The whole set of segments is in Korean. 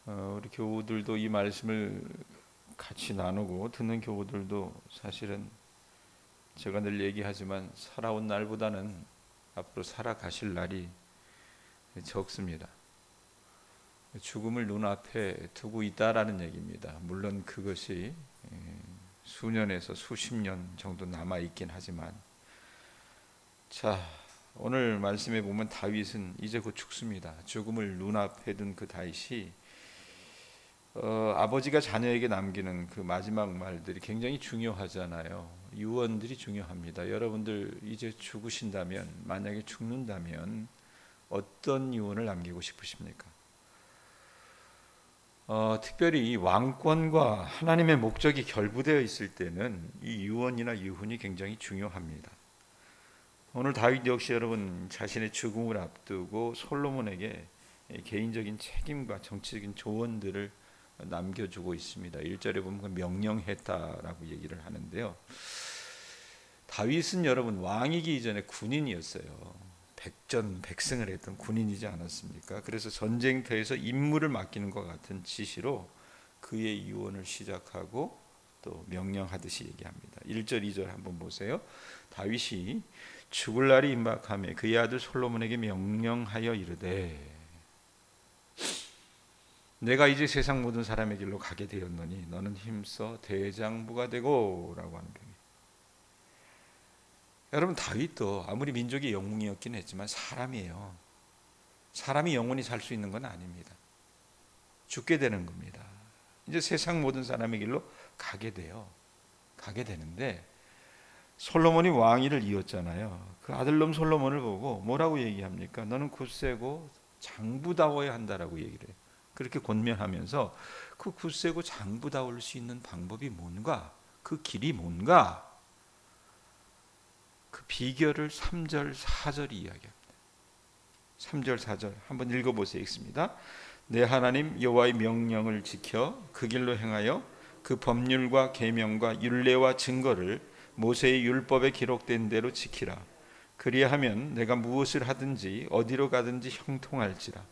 우리 교우들도 이 말씀을 같이 나누고 듣는 교우들도 사실은 제가 늘 얘기하지만 살아온 날보다는 앞으로 살아가실 날이 적습니다. 죽음을 눈앞에 두고 있다라는 얘기입니다. 물론 그것이 수년에서 수십 년 정도 남아 있긴 하지만, 자, 오늘 말씀에 보면 다윗은 이제 곧 죽습니다. 죽음을 눈앞에 둔 그 다윗이 아버지가 자녀에게 남기는 그 마지막 말들이 굉장히 중요하잖아요. 유언들이 중요합니다. 여러분들 이제 죽으신다면, 만약에 죽는다면 어떤 유언을 남기고 싶으십니까? 특별히 이 왕권과 하나님의 목적이 결부되어 있을 때는 이 유언이나 유훈이 굉장히 중요합니다. 오늘 다윗 역시 여러분 자신의 죽음을 앞두고 솔로몬에게 개인적인 책임과 정치적인 조언들을 남겨주고 있습니다. 1절에 보면 명령했다라고 얘기를 하는데요. 다윗은 여러분 왕이기 이전에 군인이었어요. 백전백승을 했던 군인이지 않았습니까? 그래서 전쟁터에서 임무를 맡기는 것 같은 지시로 그의 유언을 시작하고 또 명령하듯이 얘기합니다. 1절 2절 한번 보세요. 다윗이 죽을 날이 임박하며 그의 아들 솔로몬에게 명령하여 이르되, 내가 이제 세상 모든 사람의 길로 가게 되었노니 너는 힘써 대장부가 되고 라고 하는 겁니다. 여러분, 다윗도 아무리 민족의 영웅이었긴 했지만 사람이에요. 사람이 영원히 살 수 있는 건 아닙니다. 죽게 되는 겁니다. 이제 세상 모든 사람의 길로 가게 돼요. 가게 되는데 솔로몬이 왕위를 이었잖아요. 그 아들놈 솔로몬을 보고 뭐라고 얘기합니까? 너는 굳세고 장부다워야 한다라고 얘기를 해요. 그렇게 권면하면서 그 굳세고 장부다울 수 있는 방법이 뭔가, 그 길이 뭔가, 그 비결을 3절 4절이 이야기합니다. 3절 4절 한번 읽어보세요. 읽습니다. 내 하나님 여호와의 명령을 지켜 그 길로 행하여 그 법률과 계명과 율례와 증거를 모세의 율법에 기록된 대로 지키라. 그리하면 내가 무엇을 하든지 어디로 가든지 형통할지라.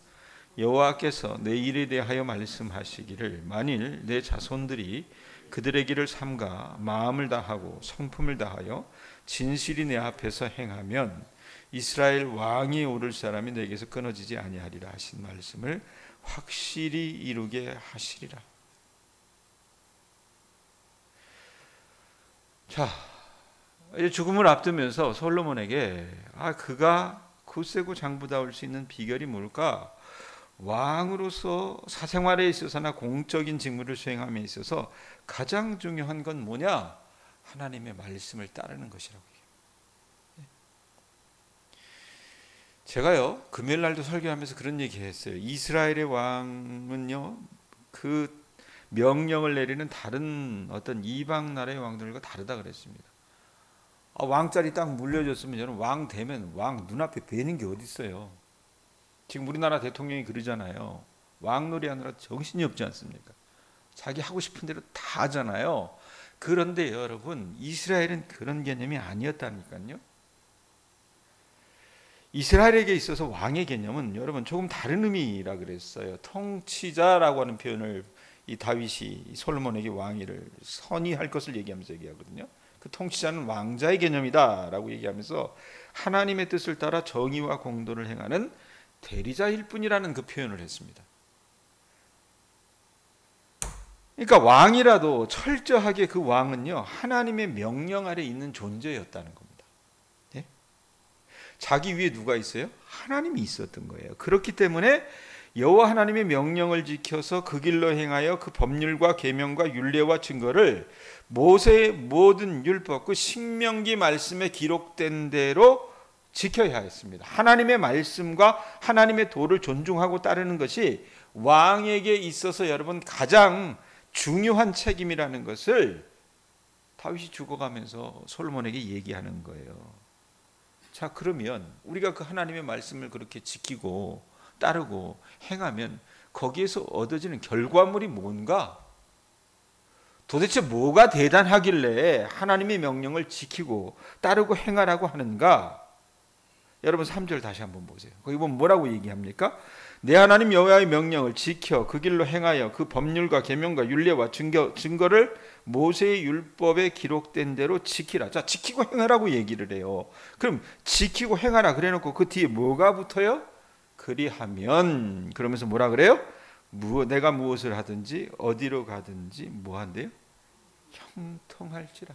여호와께서 내 일에 대하여 말씀하시기를, 만일 내 자손들이 그들의 길을 삼가 마음을 다하고 성품을 다하여 진실이 내 앞에서 행하면 이스라엘 왕이 오를 사람이 내게서 끊어지지 아니하리라 하신 말씀을 확실히 이루게 하시리라. 자, 이제 죽음을 앞두면서 솔로몬에게 그가 굳세고 장부다울 수 있는 비결이 뭘까? 왕으로서 사생활에 있어서나 공적인 직무를 수행함에 있어서 가장 중요한 건 뭐냐? 하나님의 말씀을 따르는 것이라고 얘기해요. 제가요 금요일 날도 설교하면서 그런 얘기했어요. 이스라엘의 왕은요 그 명령을 내리는 다른 어떤 이방 나라의 왕들과 다르다 그랬습니다. 왕자리 딱 물려줬으면 저는 왕 되면 왕 눈앞에 뵈는 게 어디 있어요? 지금 우리나라 대통령이 그러잖아요. 왕놀이 하느라 정신이 없지 않습니까? 자기 하고 싶은 대로 다 하잖아요. 그런데 여러분, 이스라엘은 그런 개념이 아니었다니까요. 이스라엘에게 있어서 왕의 개념은 여러분 조금 다른 의미라 그랬어요. 통치자라고 하는 표현을 이 다윗이 솔로몬에게 왕위를 선의할 것을 얘기하면서 얘기하거든요. 그 통치자는 왕자의 개념이다라고 얘기하면서 하나님의 뜻을 따라 정의와 공도를 행하는 대리자일 뿐이라는 그 표현을 했습니다. 그러니까 왕이라도 철저하게 그 왕은요 하나님의 명령 아래 있는 존재였다는 겁니다. 예? 자기 위에 누가 있어요? 하나님이 있었던 거예요. 그렇기 때문에 여호와 하나님의 명령을 지켜서 그 길로 행하여 그 법률과 계명과 율례와 증거를 모세의 모든 율법, 그 신명기 말씀에 기록된 대로 지켜야 했습니다. 하나님의 말씀과 하나님의 도를 존중하고 따르는 것이 왕에게 있어서 여러분 가장 중요한 책임이라는 것을 다윗이 죽어가면서 솔로몬에게 얘기하는 거예요. 자, 그러면 우리가 그 하나님의 말씀을 그렇게 지키고 따르고 행하면 거기에서 얻어지는 결과물이 뭔가? 도대체 뭐가 대단하길래 하나님의 명령을 지키고 따르고 행하라고 하는가? 여러분 3절 다시 한번 보세요. 거기 보면 뭐라고 얘기합니까? 내 하나님 여호와의 명령을 지켜 그 길로 행하여 그 법률과 계명과 율례와 증거를 모세의 율법에 기록된 대로 지키라. 자, 지키고 행하라고 얘기를 해요. 그럼 지키고 행하라 그래놓고 그 뒤에 뭐가 붙어요? 그리하면, 그러면서 뭐라 그래요? 내가 무엇을 하든지 어디로 가든지 뭐 한대요? 형통할지라.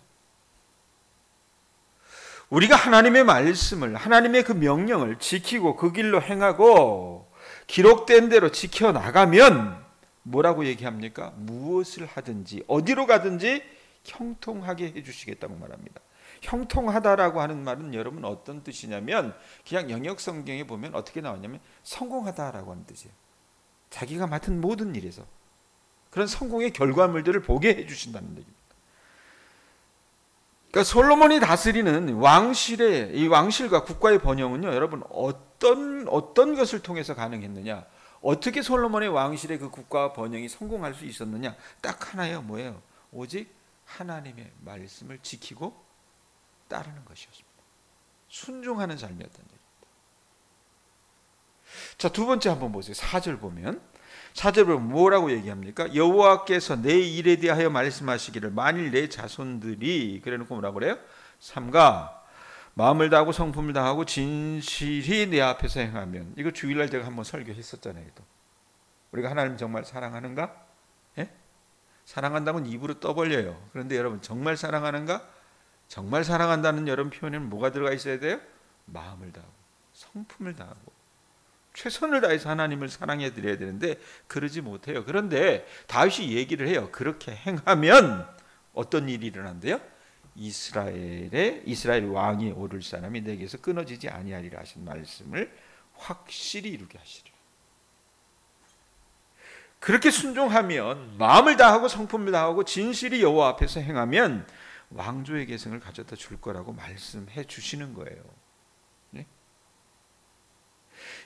우리가 하나님의 말씀을, 하나님의 그 명령을 지키고 그 길로 행하고 기록된 대로 지켜나가면 뭐라고 얘기합니까? 무엇을 하든지 어디로 가든지 형통하게 해주시겠다고 말합니다. 형통하다라고 하는 말은 여러분 어떤 뜻이냐면, 그냥 영역성경에 보면 어떻게 나왔냐면 성공하다라고 하는 뜻이에요. 자기가 맡은 모든 일에서 그런 성공의 결과물들을 보게 해주신다는 얘기입니다. 그러니까 솔로몬이 다스리는 왕실의, 이 왕실과 국가의 번영은요, 여러분 어떤 것을 통해서 가능했느냐? 어떻게 솔로몬의 왕실의 그 국가와 번영이 성공할 수 있었느냐? 딱 하나예요. 뭐예요? 오직 하나님의 말씀을 지키고 따르는 것이었습니다. 순종하는 삶이었던 얘기입니다. 자, 두 번째 한번 보세요. 4절 보면, 4절 보면 뭐라고 얘기합니까? 여호와께서 내 일에 대하여 말씀하시기를 만일 내 자손들이, 그래놓고 뭐라고 그래요? 3가 마음을 다하고 성품을 다하고 진실이 내 앞에서 행하면. 이거 주일날 제가 한번 설교했었잖아요. 또 우리가 하나님 정말 사랑하는가? 예? 사랑한다면 입으로 떠벌려요. 그런데 여러분 정말 사랑하는가? 정말 사랑한다는 여러분 표현에는 뭐가 들어가 있어야 돼요? 마음을 다하고 성품을 다하고 최선을 다해서 하나님을 사랑해 드려야 되는데 그러지 못해요. 그런데 다윗이 얘기를 해요. 그렇게 행하면 어떤 일이 일어난대요? 이스라엘 왕이 오를 사람이 내게서 끊어지지 아니하리라 하신 말씀을 확실히 이루게 하시리라. 그렇게 순종하면, 마음을 다하고 성품을 다하고 진실이 여호와 앞에서 행하면 왕조의 계승을 가져다 줄 거라고 말씀해 주시는 거예요. 네?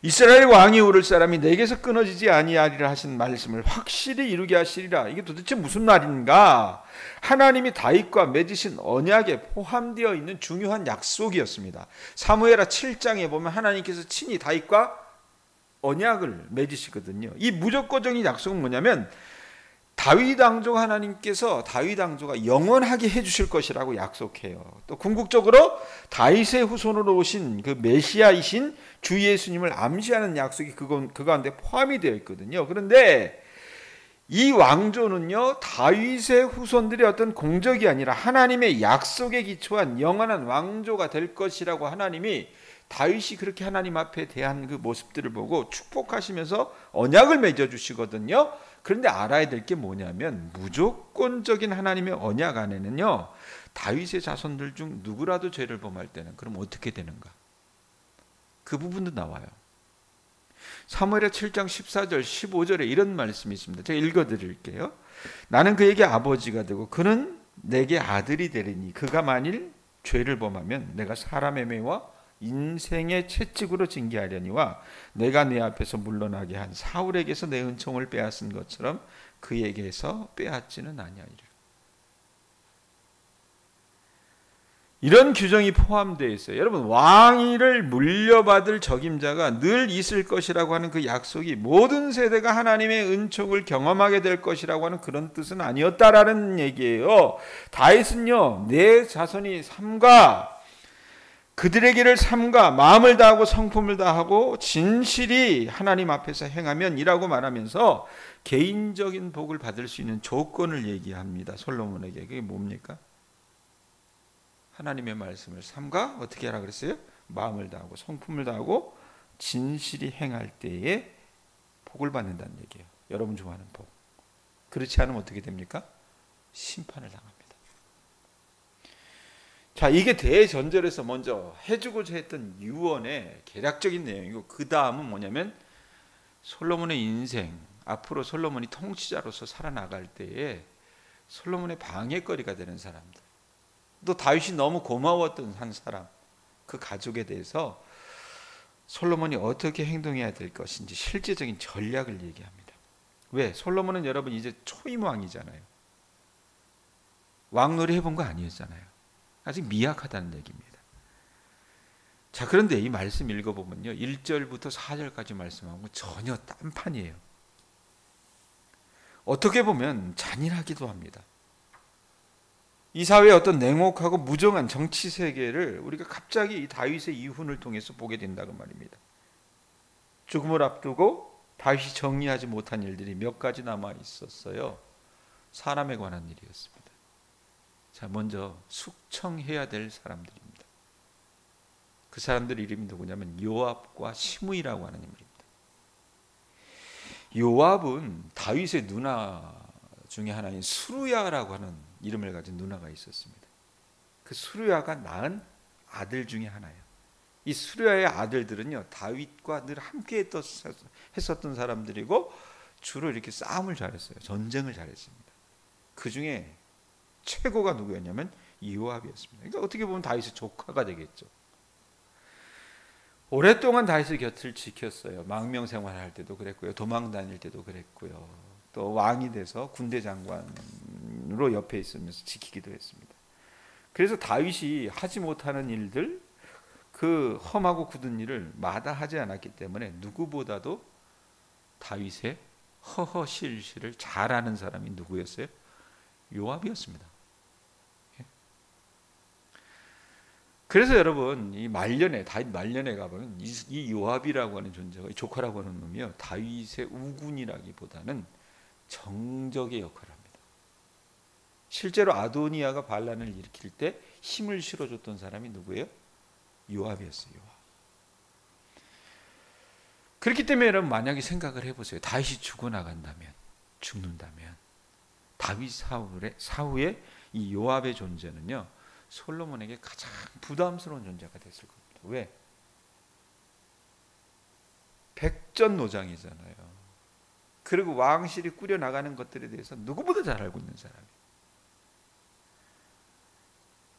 이스라엘 왕이 오를 사람이 내게서 끊어지지 아니하리라 하신 말씀을 확실히 이루게 하시리라. 이게 도대체 무슨 말인가? 하나님이 다윗과 맺으신 언약에 포함되어 있는 중요한 약속이었습니다. 사무엘하 7장에 보면 하나님께서 친히 다윗과 언약을 맺으시거든요. 이 무조건적인 약속은 뭐냐면 다윗 왕조가, 하나님께서 다윗 왕조가 영원하게 해주실 것이라고 약속해요. 또 궁극적으로 다윗의 후손으로 오신 그 메시아이신 주 예수님을 암시하는 약속이 그 가운데 포함이 되어 있거든요. 그런데 이 왕조는요, 다윗의 후손들의 어떤 공적이 아니라 하나님의 약속에 기초한 영원한 왕조가 될 것이라고 하나님이, 다윗이 그렇게 하나님 앞에 대한 그 모습들을 보고 축복하시면서 언약을 맺어주시거든요. 그런데 알아야 될 게 뭐냐면 무조건적인 하나님의 언약 안에는요, 다윗의 자손들 중 누구라도 죄를 범할 때는 그럼 어떻게 되는가? 그 부분도 나와요. 사무엘하 7장 14절 15절에 이런 말씀이 있습니다. 제가 읽어드릴게요. 나는 그에게 아버지가 되고 그는 내게 아들이 되리니 그가 만일 죄를 범하면 내가 사람의 매와 인생의 채찍으로 징계하려니와 내가 내 앞에서 물러나게 한 사울에게서 내 은총을 빼앗은 것처럼 그에게서 빼앗지는 아니하리라. 이런 규정이 포함되어 있어요. 여러분, 왕위를 물려받을 적임자가 늘 있을 것이라고 하는 그 약속이 모든 세대가 하나님의 은총을 경험하게 될 것이라고 하는 그런 뜻은 아니었다라는 얘기예요. 다윗은요, 내 자손이 삼가, 그들에게를 삼가 마음을 다하고 성품을 다하고 진실이 하나님 앞에서 행하면 이라고 말하면서 개인적인 복을 받을 수 있는 조건을 얘기합니다. 솔로몬에게. 그게 뭡니까? 하나님의 말씀을 삼가 어떻게 하라 그랬어요? 마음을 다하고 성품을 다하고 진실이 행할 때에 복을 받는다는 얘기예요. 여러분 좋아하는 복. 그렇지 않으면 어떻게 됩니까? 심판을 당합니다. 자, 이게 대전절에서 먼저 해주고자 했던 유언의 개략적인 내용이고, 그 다음은 뭐냐면 솔로몬의 인생, 앞으로 솔로몬이 통치자로서 살아나갈 때에 솔로몬의 방해거리가 되는 사람들, 또 다윗이 너무 고마웠던 한 사람, 그 가족에 대해서 솔로몬이 어떻게 행동해야 될 것인지 실제적인 전략을 얘기합니다. 왜? 솔로몬은 여러분 이제 초임왕이잖아요. 왕놀이 해본 거 아니었잖아요. 아직 미약하다는 얘기입니다. 자, 그런데 이 말씀 읽어보면요, 1절부터 4절까지 말씀하고 전혀 딴판이에요. 어떻게 보면 잔인하기도 합니다. 이 사회의 어떤 냉혹하고 무정한 정치 세계를 우리가 갑자기 이 다윗의 이혼을 통해서 보게 된다고 말입니다. 죽음을 앞두고 다윗이 정리하지 못한 일들이 몇 가지 남아 있었어요. 사람에 관한 일이었습니다. 자, 먼저 숙청해야 될 사람들입니다. 그 사람들 이름이 누구냐면 요압과 시므이라고 하는 인물입니다. 요압은 다윗의 누나 중에 하나인 수루야라고 하는 이름을 가진 누나가 있었습니다. 그 수루야가 낳은 아들 중에 하나예요. 이 수루야의 아들들은요, 다윗과 늘 함께 했었던 사람들이고 주로 이렇게 싸움을 잘했어요. 전쟁을 잘했습니다. 그 중에 최고가 누구였냐면 요압이었습니다. 그러니까 어떻게 보면 다윗의 조카가 되겠죠. 오랫동안 다윗의 곁을 지켰어요. 망명 생활할 때도 그랬고요. 도망 다닐 때도 그랬고요. 또 왕이 돼서 군대 장관으로 옆에 있으면서 지키기도 했습니다. 그래서 다윗이 하지 못하는 일들, 그 험하고 굳은 일을 마다하지 않았기 때문에 누구보다도 다윗의 허허실실을 잘하는 사람이 누구였어요? 요압이었습니다. 그래서 여러분, 이 말년에 다윗 말년에 가보면 이 요압이라고 하는 존재가, 이 조카라고 하는 놈이요, 다윗의 우군이라기보다는 정적의 역할을 합니다. 실제로 아도니아가 반란을 일으킬 때 힘을 실어줬던 사람이 누구예요? 요압이었어요. 요압. 그렇기 때문에 여러분, 만약에 생각을 해보세요. 다윗이 죽는다면 다윗 사후에 이 요압의 존재는요, 솔로몬에게 가장 부담스러운 존재가 됐을 겁니다. 왜? 백전노장이잖아요. 그리고 왕실이 꾸려나가는 것들에 대해서 누구보다 잘 알고 있는 사람이에요.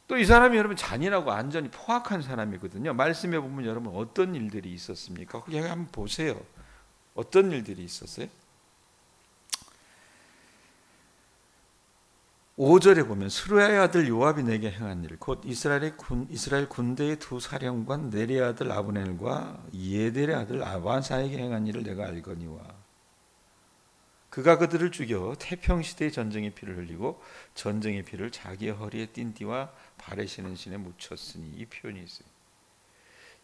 또 이 사람이 여러분 잔인하고 안전이 포악한 사람이거든요. 말씀해 보면 여러분 어떤 일들이 있었습니까? 거기 한번 보세요. 어떤 일들이 있었어요? 5절에 보면 스루야의 아들 요압이 내게 행한 일, 곧 이스라엘 군대의 두 사령관 네리의 아들 아브넬과 예델의 아들 아바사에게 행한 일을 내가 알거니와, 그가 그들을 죽여 태평시대의 전쟁의 피를 흘리고 전쟁의 피를 자기의 허리에 띤 띠와 발에 신은 신에 묻혔으니, 이 표현이 있어요.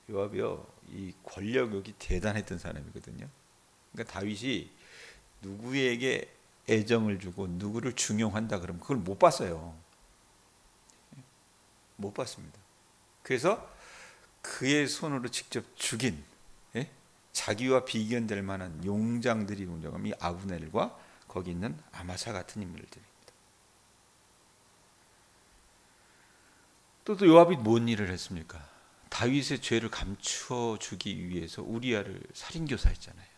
요압이요, 이 권력욕이 대단했던 사람이거든요. 그러니까 다윗이 누구에게 애정을 주고 누구를 중용한다 그러면 그걸 못 봤어요. 못 봤습니다. 그래서 그의 손으로 직접 죽인, 자기와 비견될 만한 용장들이 운영하면 이 아브넬과 거기 있는 아마사 같은 인물들입니다. 또 요압이 뭔 일을 했습니까? 다윗의 죄를 감추어 주기 위해서 우리아를 살인교사했잖아요.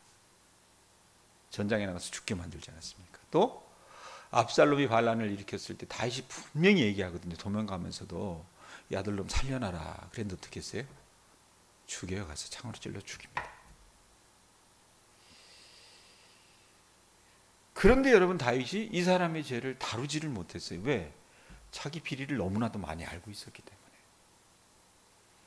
전장에 나가서 죽게 만들지 않았습니까? 또 압살롬이 반란을 일으켰을 때 다윗이 분명히 얘기하거든요. 도망가면서도 이 아들놈 살려놔라. 그랬는데 어떻게 했어요? 죽여요. 가서 창으로 찔러 죽입니다. 그런데 여러분, 다윗이 이 사람의 죄를 다루지를 못했어요. 왜? 자기 비리를 너무나도 많이 알고 있었기 때문에.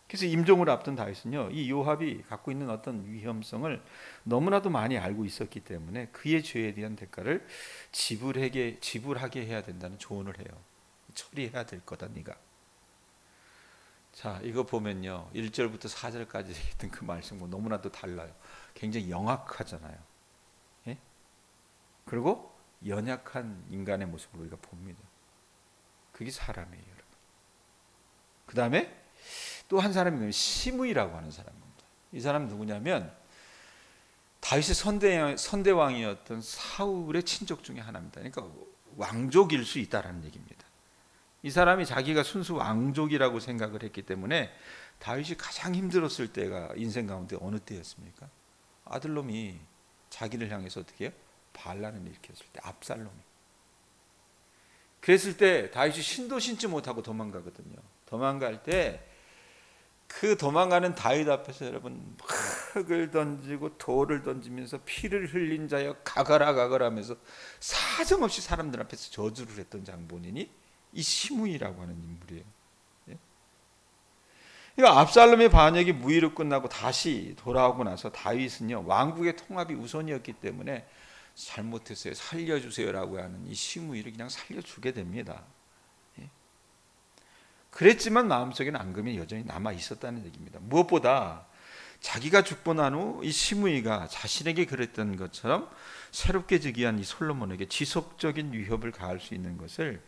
그래서 임종을 앞둔 다윗은요, 이 요압이 갖고 있는 어떤 위험성을 너무나도 많이 알고 있었기 때문에 그의 죄에 대한 대가를 지불하게 해야 된다는 조언을 해요. 처리해야 될 거다 네가. 자, 이거 보면요, 1절부터 4절까지 했던 그 말씀과 너무나도 달라요. 굉장히 영악하잖아요. 예? 그리고 연약한 인간의 모습을 우리가 봅니다. 그게 사람이에요, 여러분. 그 다음에 또 한 사람이 시므이라고 하는 사람입니다. 이 사람은 누구냐면 다윗의 선대왕이었던 사울의 친족 중에 하나입니다. 그러니까 왕족일 수 있다라는 얘기입니다. 이 사람이 자기가 순수 왕족이라고 생각을 했기 때문에 다윗이 가장 힘들었을 때가 인생 가운데 어느 때였습니까? 아들놈이 자기를 향해서 어떻게 해요? 반란을 일으켰을 때, 압살롬이. 그랬을 때 다윗이 신도 신지 못하고 도망가거든요. 도망갈 때 그 도망가는 다윗 앞에서 여러분 흙을 던지고 돌을 던지면서 피를 흘린 자여 가거라 가거라 하면서 사정없이 사람들 앞에서 저주를 했던 장본인이 이 시므이라고 하는 인물이에요. 그러니까 압살롬의 반역이 무의로 끝나고 다시 돌아오고 나서 다윗은요, 왕국의 통합이 우선이었기 때문에 잘못했어요, 살려주세요라고 하는 이 시므이를 그냥 살려주게 됩니다. 그랬지만 마음속에는 앙금이 여전히 남아 있었다는 얘기입니다. 무엇보다 자기가 죽고 난 후 이 시므이가 자신에게 그랬던 것처럼 새롭게 즉위한 이 솔로몬에게 지속적인 위협을 가할 수 있는 것을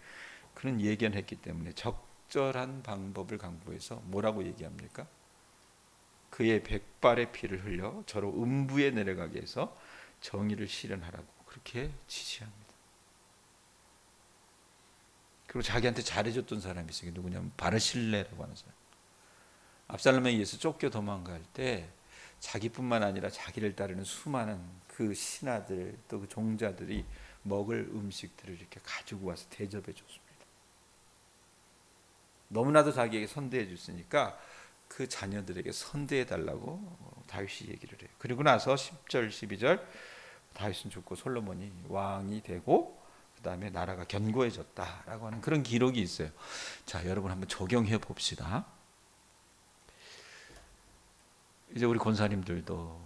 그는 예견했기 때문에 적절한 방법을 강구해서 뭐라고 얘기합니까? 그의 백발의 피를 흘려 저로 음부에 내려가게 해서 정의를 실현하라고 그렇게 지시합니다. 그리고 자기한테 잘해줬던 사람이 있어요. 누구냐면 바르실레라고 하는 사람. 압살롬에 의해서 쫓겨 도망갈 때 자기뿐만 아니라 자기를 따르는 수많은 그 신하들 또 그 종자들이 먹을 음식들을 이렇게 가지고 와서 대접해 줬습니다. 너무나도 자기에게 선대해 줬으니까 그 자녀들에게 선대해 달라고 다윗이 얘기를 해요. 그리고 나서 10절 12절 다윗은 죽고 솔로몬이 왕이 되고 그 다음에 나라가 견고해졌다라고 하는 그런 기록이 있어요. 자, 여러분 한번 적용해 봅시다. 이제 우리 권사님들도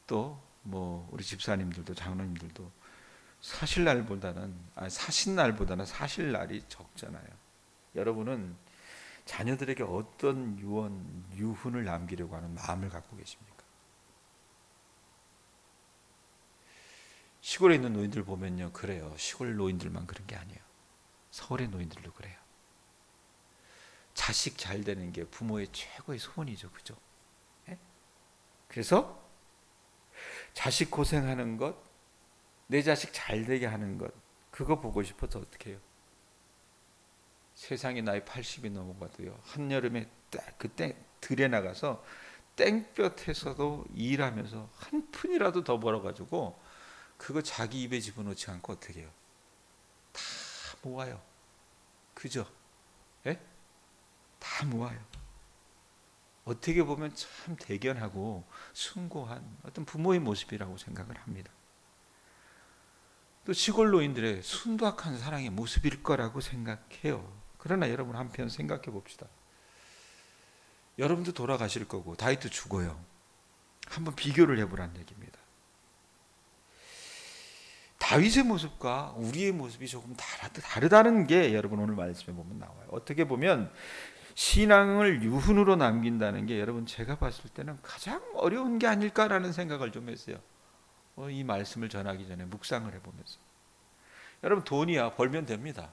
또 뭐 우리 집사님들도 장로님들도 사실 날보다는 사실 날이 적잖아요. 여러분은 자녀들에게 어떤 유훈을 남기려고 하는 마음을 갖고 계십니까? 시골에 있는 노인들 보면요, 그래요. 시골 노인들만 그런 게 아니에요. 서울의 노인들도 그래요. 자식 잘 되는 게 부모의 최고의 소원이죠, 그죠? 네? 그래서 자식 고생하는 것, 내 자식 잘 되게 하는 것, 그거 보고 싶어서 어떻게 해요? 세상에 나이 80이 넘어가도요, 한여름에 그때 들에 나가서 땡볕에서도 일하면서 한 푼이라도 더 벌어가지고 그거 자기 입에 집어넣지 않고 어떻게 해요? 다 모아요. 그죠? 예? 다 모아요. 어떻게 보면 참 대견하고 숭고한 어떤 부모의 모습이라고 생각을 합니다. 또 시골 노인들의 순박한 사랑의 모습일 거라고 생각해요. 그러나 여러분 한편 생각해 봅시다. 여러분도 돌아가실 거고 다윗도 죽어요. 한번 비교를 해보라는 얘기입니다. 다윗의 모습과 우리의 모습이 조금 다르다는 게 여러분 오늘 말씀에 보면 나와요. 어떻게 보면 신앙을 유훈으로 남긴다는 게 여러분 제가 봤을 때는 가장 어려운 게 아닐까라는 생각을 좀 했어요. 이 말씀을 전하기 전에 묵상을 해보면서. 여러분 돈이야 벌면 됩니다.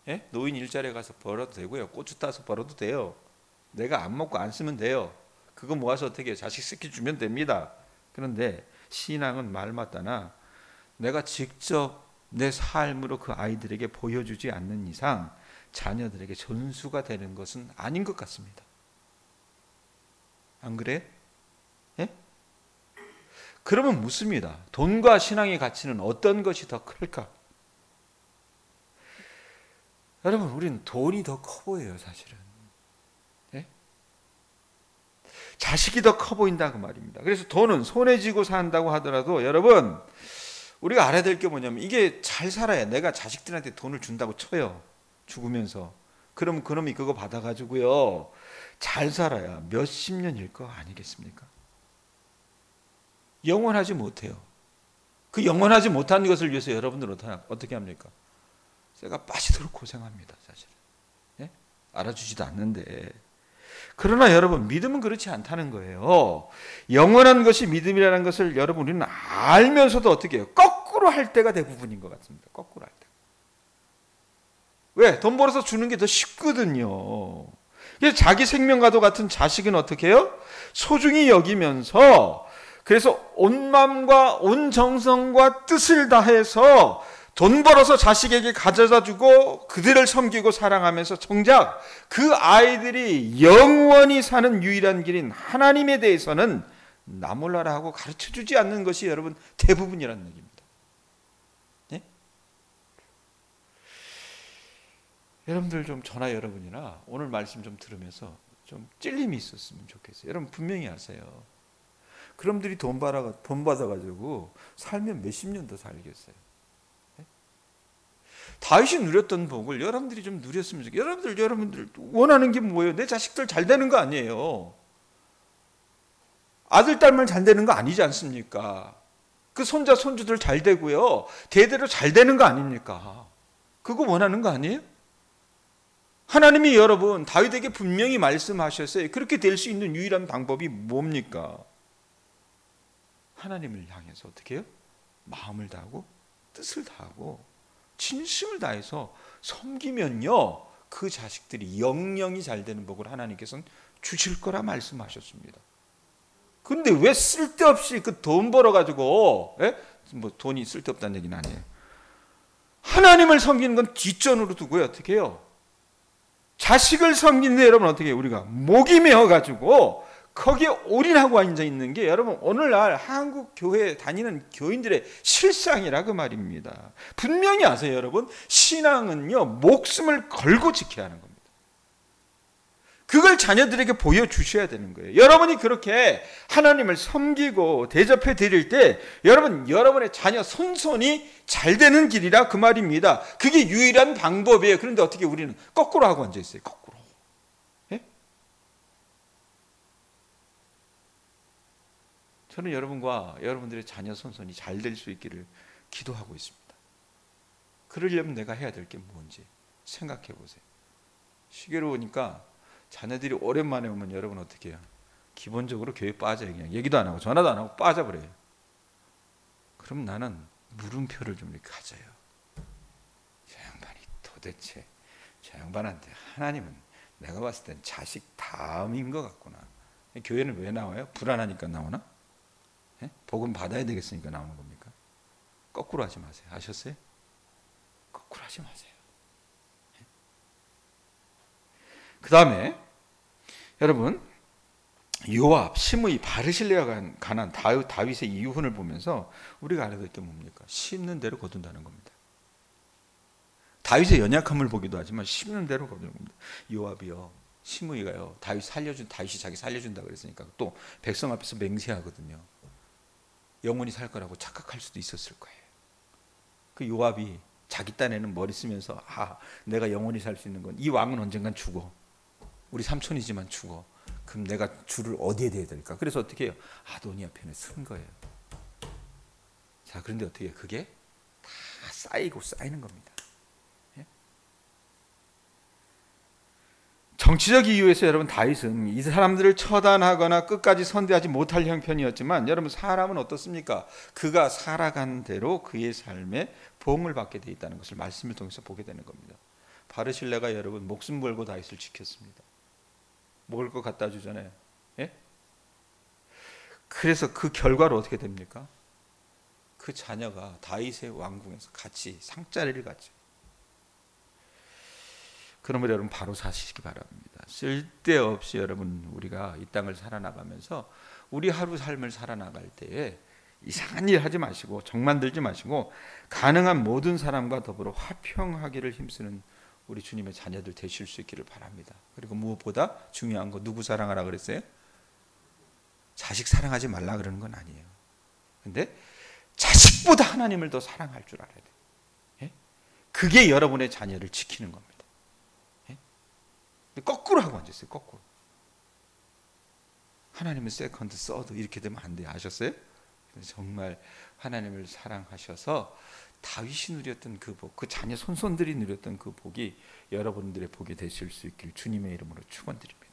예? 노인 일자리에 가서 벌어도 되고요. 고추 따서 벌어도 돼요. 내가 안 먹고 안 쓰면 돼요. 그거 모아서 어떻게 해요? 자식 시켜주면 됩니다. 그런데 신앙은 말 맞다나 내가 직접 내 삶으로 그 아이들에게 보여주지 않는 이상 자녀들에게 전수가 되는 것은 아닌 것 같습니다. 안 그래? 예? 그러면 묻습니다. 돈과 신앙의 가치는 어떤 것이 더 클까? 여러분, 우리는 돈이 더 커 보여요, 사실은. 예? 자식이 더 커 보인다고 말입니다. 그래서 돈은 손에 쥐고 산다고 하더라도 여러분, 우리가 알아야 될 게 뭐냐면 이게 잘 살아야 내가 자식들한테 돈을 준다고 쳐요. 죽으면서. 그럼 그놈이 그거 받아가지고요. 잘 살아야 몇십 년일 거 아니겠습니까? 영원하지 못해요. 그 영원하지 못한 것을 위해서 여러분들은 어떻게 합니까? 제가 빠지도록 고생합니다. 사실. 예? 알아주지도 않는데. 그러나 여러분 믿음은 그렇지 않다는 거예요. 영원한 것이 믿음이라는 것을 여러분 우리는 알면서도 어떻게 해요? 거꾸로 할 때가 대부분인 것 같습니다. 거꾸로 할 때. 왜? 돈 벌어서 주는 게 더 쉽거든요. 그래서 자기 생명과도 같은 자식은 어떻게 해요? 소중히 여기면서 그래서 온 마음과 온 정성과 뜻을 다해서 돈 벌어서 자식에게 가져다 주고 그들을 섬기고 사랑하면서 정작 그 아이들이 영원히 사는 유일한 길인 하나님에 대해서는 나 몰라라 하고 가르쳐주지 않는 것이 여러분 대부분이라는 얘기입니다. 예? 여러분들 좀 저나 여러분이나 오늘 말씀 좀 들으면서 좀 찔림이 있었으면 좋겠어요. 여러분 분명히 아세요. 그럼들이 돈 받아가지고 살면 몇십 년 더 살겠어요. 다윗이 누렸던 복을 여러분들이 좀 누렸으면 좋겠어요. 여러분들 원하는 게 뭐예요? 내 자식들 잘 되는 거 아니에요. 아들 딸만 잘 되는 거 아니지 않습니까? 그 손자 손주들 잘 되고요. 대대로 잘 되는 거 아닙니까? 그거 원하는 거 아니에요? 하나님이 여러분 다윗에게 분명히 말씀하셨어요. 그렇게 될 수 있는 유일한 방법이 뭡니까? 하나님을 향해서 어떻게 해요? 마음을 다하고 뜻을 다하고 진심을 다해서 섬기면요, 그 자식들이 영영이 잘 되는 복을 하나님께서는 주실 거라 말씀하셨습니다. 근데 왜 쓸데없이 그 돈 벌어가지고, 뭐 돈이 쓸데없다는 얘기는 아니에요. 하나님을 섬기는 건 뒷전으로 두고요, 어떻게 해요? 자식을 섬기는데 여러분 어떻게 해요? 우리가 목이 메어가지고 거기에 올인하고 앉아 있는 게 여러분 오늘날 한국 교회에 다니는 교인들의 실상이라 그 말입니다. 분명히 아세요, 여러분. 신앙은요, 목숨을 걸고 지켜야 하는 겁니다. 그걸 자녀들에게 보여주셔야 되는 거예요. 여러분이 그렇게 하나님을 섬기고 대접해 드릴 때 여러분의 자녀 손손이 잘 되는 길이라 그 말입니다. 그게 유일한 방법이에요. 그런데 어떻게 우리는 거꾸로 하고 앉아 있어요. 거꾸로. 예? 저는 여러분과 여러분들의 자녀 손손이 잘 될 수 있기를 기도하고 있습니다. 그러려면 내가 해야 될 게 뭔지 생각해 보세요. 시계로 보니까 자녀들이 오랜만에 오면 여러분 어떻게 해요? 기본적으로 교회 빠져요. 그냥 얘기도 안 하고 전화도 안 하고 빠져버려요. 그럼 나는 물음표를 좀 이렇게 가져요. 저 양반이 도대체, 저 양반한테 하나님은 내가 봤을 땐 자식 다음인 것 같구나. 교회는 왜 나와요? 불안하니까 나오나? 복음 받아야 되겠으니까 나오는 겁니까? 거꾸로 하지 마세요. 아셨어요? 거꾸로 하지 마세요. 그 다음에 여러분, 요압, 시므이, 바르실레가 관한 다윗의 이혼을 보면서 우리가 알아야 될 게 뭡니까? 심는 대로 거둔다는 겁니다. 다윗의 연약함을 보기도 하지만 심는 대로 거두는 겁니다. 요압이요, 시므이가요, 다윗이 자기 살려준다 그랬으니까 또 백성 앞에서 맹세하거든요. 영원히 살 거라고 착각할 수도 있었을 거예요. 그 요압이 자기 딴에는 머리 쓰면서 내가 영원히 살 수 있는 건 이 왕은 언젠간 죽어. 우리 삼촌이지만 죽어. 그럼 내가 줄을 어디에 대야 될까? 그래서 어떻게 해요? 아도니아 편에 쓴 거예요. 자, 그런데 어떻게 해요? 그게 다 쌓이는 겁니다. 예? 정치적 이유에서 여러분 다윗은 이 사람들을 처단하거나 끝까지 선대하지 못할 형편이었지만 여러분 사람은 어떻습니까? 그가 살아간 대로 그의 삶에 보응을 받게 돼 있다는 것을 말씀을 통해서 보게 되는 겁니다. 바르실레가 여러분 목숨 걸고 다윗을 지켰습니다. 먹을 거 갖다 주잖아요. 예? 그래서 그 결과로 어떻게 됩니까? 그 자녀가 다윗의 왕궁에서 같이 상자리를 갖죠. 그러면 여러분 바로 사시기 바랍니다. 쓸데없이 여러분 우리가 이 땅을 살아나가면서 우리 하루 삶을 살아나갈 때에 이상한 일 하지 마시고 정 만들지 마시고 가능한 모든 사람과 더불어 화평하기를 힘쓰는 우리 주님의 자녀들 되실 수 있기를 바랍니다. 그리고 무엇보다 중요한 거 누구 사랑하라 그랬어요? 자식 사랑하지 말라 그러는 건 아니에요. 근데 자식보다 하나님을 더 사랑할 줄 알아야 돼요. 예? 그게 여러분의 자녀를 지키는 겁니다. 예? 거꾸로 하고 앉으세요. 거꾸로. 하나님은 세컨드, 서드 이렇게 되면 안 돼요. 아셨어요? 정말 하나님을 사랑하셔서 다윗이 누렸던 그 복, 그 자녀 손손들이 누렸던 그 복이 여러분들의 복이 되실 수 있길 주님의 이름으로 축원드립니다.